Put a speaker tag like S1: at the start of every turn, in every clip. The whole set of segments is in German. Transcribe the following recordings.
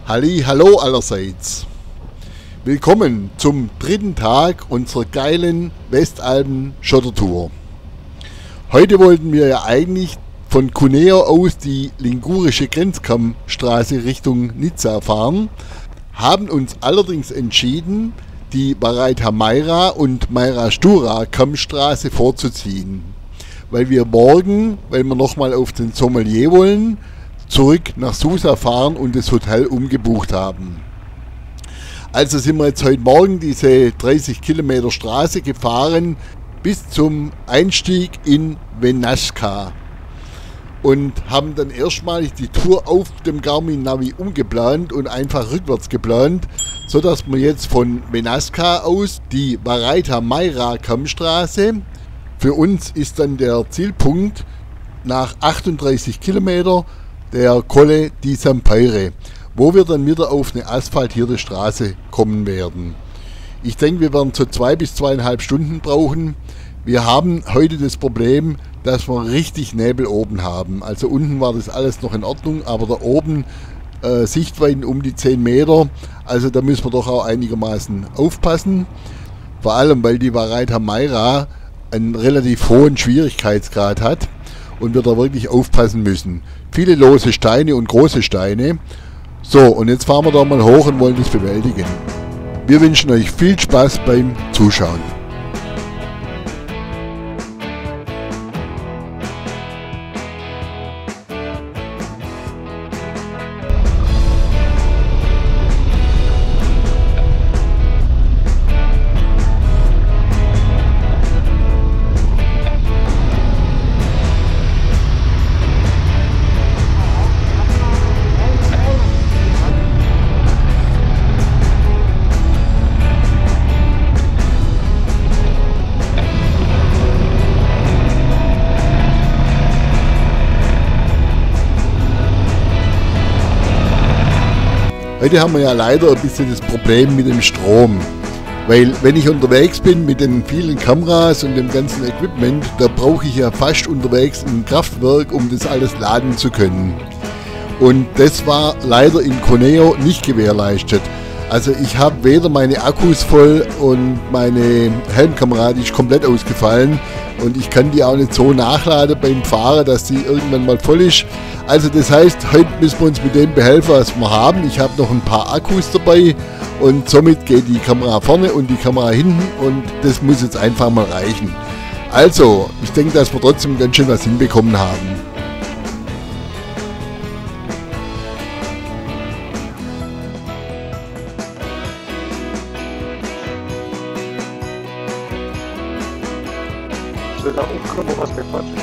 S1: Halli, hallo allerseits. Willkommen zum dritten Tag unserer geilen Westalpen-Schottertour. Heute wollten wir ja eigentlich von Cuneo aus die ligurische Grenzkammstraße Richtung Nizza fahren, haben uns allerdings entschieden, die Baraita-Maira und Maira-Stura-Kammstraße vorzuziehen, weil wir morgen, weil wir nochmal auf den Sommelier wollen, zurück nach Susa fahren und das Hotel umgebucht haben. Also sind wir jetzt heute Morgen diese 30 Kilometer Straße gefahren bis zum Einstieg in Venaska und haben dann erstmalig die Tour auf dem Garmin Navi umgeplant und einfach rückwärts geplant, sodass wir jetzt von Venaska aus die Baraita-Maira Kammstraße, für uns ist dann der Zielpunkt nach 38 Kilometer der Colle di Zampere, wo wir dann wieder auf eine asphaltierte Straße kommen werden. Ich denke, wir werden so 2 bis 2,5 Stunden brauchen. Wir haben heute das Problem, dass wir richtig Nebel oben haben. Also unten war das alles noch in Ordnung, aber da oben Sichtweiten um die 10 Meter. Also da müssen wir doch auch einigermaßen aufpassen. Vor allem, weil die Baraita-Maira einen relativ hohen Schwierigkeitsgrad hat und wir da wirklich aufpassen müssen. Viele lose Steine und große Steine. So, und jetzt fahren wir da mal hoch und wollen das bewältigen. Wir wünschen euch viel Spaß beim Zuschauen. Heute haben wir ja leider ein bisschen das Problem mit dem Strom, weil wenn ich unterwegs bin mit den vielen Kameras und dem ganzen Equipment, da brauche ich ja fast unterwegs ein Kraftwerk, um das alles laden zu können. Und das war leider in Cuneo nicht gewährleistet. Also ich habe weder meine Akkus voll und meine Helmkamera, die ist komplett ausgefallen und ich kann die auch nicht so nachladen beim Fahren, dass die irgendwann mal voll ist. Also das heißt, heute müssen wir uns mit dem behelfen, was wir haben. Ich habe noch ein paar Akkus dabei und somit geht die Kamera vorne und die Kamera hinten und das muss jetzt einfach mal reichen. Also, ich denke, dass wir trotzdem ganz schön was hinbekommen haben.
S2: So, da oben können wir was bequatschen.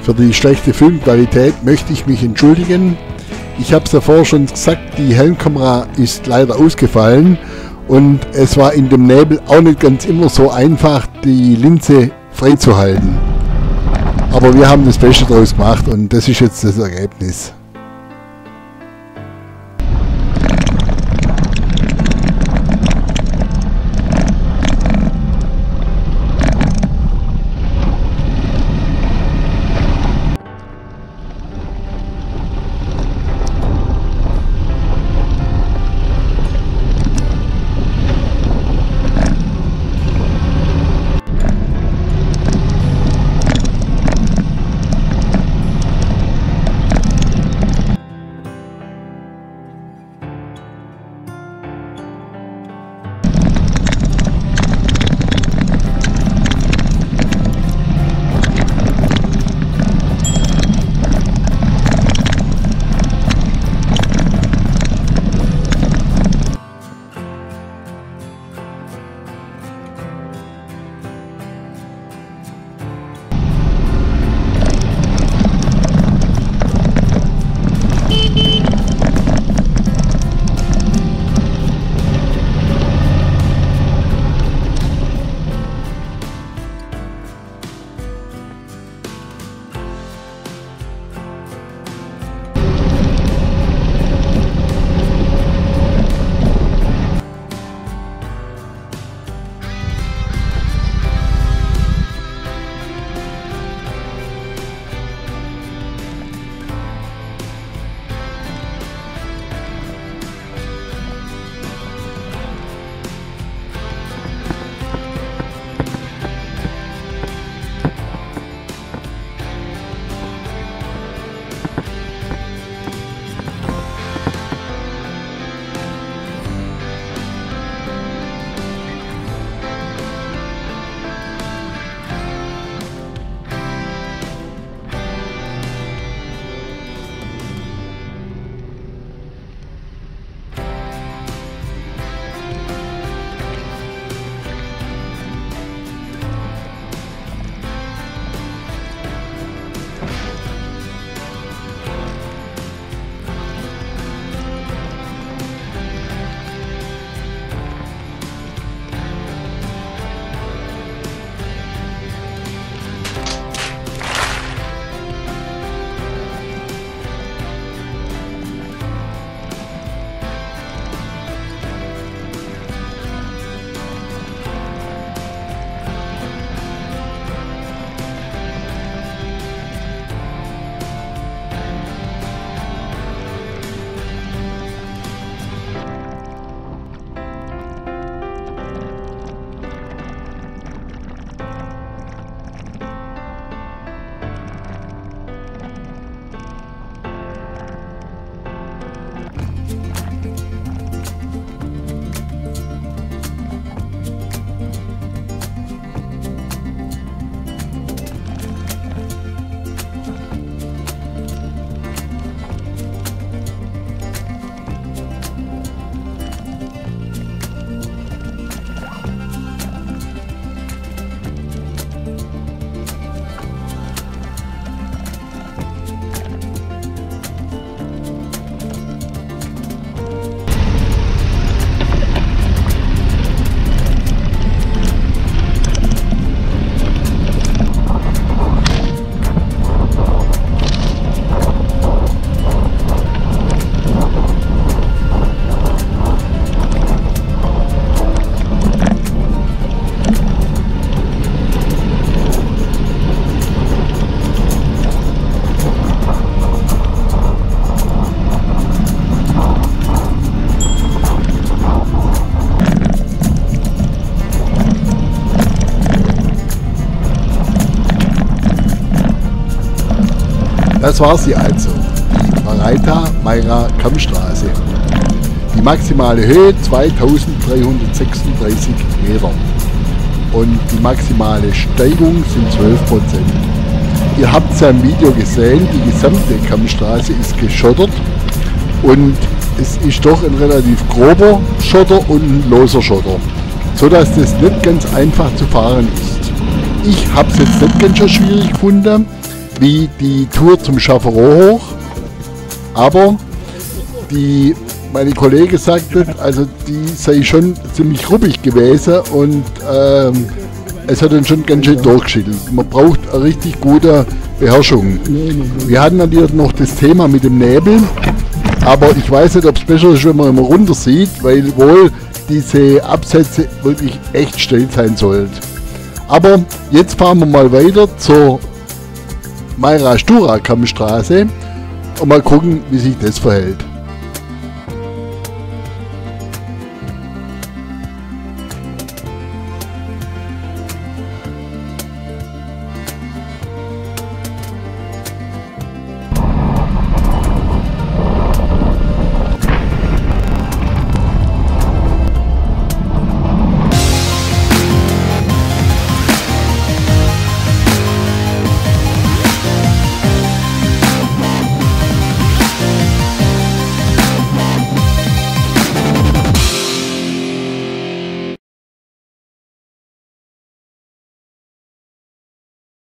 S1: Für die schlechte Filmqualität möchte ich mich entschuldigen. Ich habe es davor schon gesagt, die Helmkamera ist leider ausgefallen und es war in dem Nebel auch nicht ganz immer so einfach, die Linse freizuhalten. Aber wir haben das Beste draus gemacht und das ist jetzt das Ergebnis. Das war sie also, die Mareita-Meira-Kammstraße. Die maximale Höhe 2336 Meter und die maximale Steigung sind 12%. Ihr habt es ja im Video gesehen, die gesamte Kammstraße ist geschottert und es ist doch ein relativ grober Schotter und ein loser Schotter, sodass das nicht ganz einfach zu fahren ist. Ich habe es jetzt nicht ganz so schwierig gefunden wie die Tour zum Chaferot hoch, aber meine Kollege sagte, also die sei schon ziemlich ruppig gewesen und es hat dann schon ganz schön durchgeschüttelt. Man braucht eine richtig gute Beherrschung. Wir hatten natürlich noch das Thema mit dem Nebel, aber ich weiß nicht, ob es besser ist, wenn man immer runter sieht, weil wohl diese Absätze wirklich echt steil sein sollten. Aber jetzt fahren wir mal weiter zur Meira-Stura-Kammstraße und mal gucken, wie sich das verhält.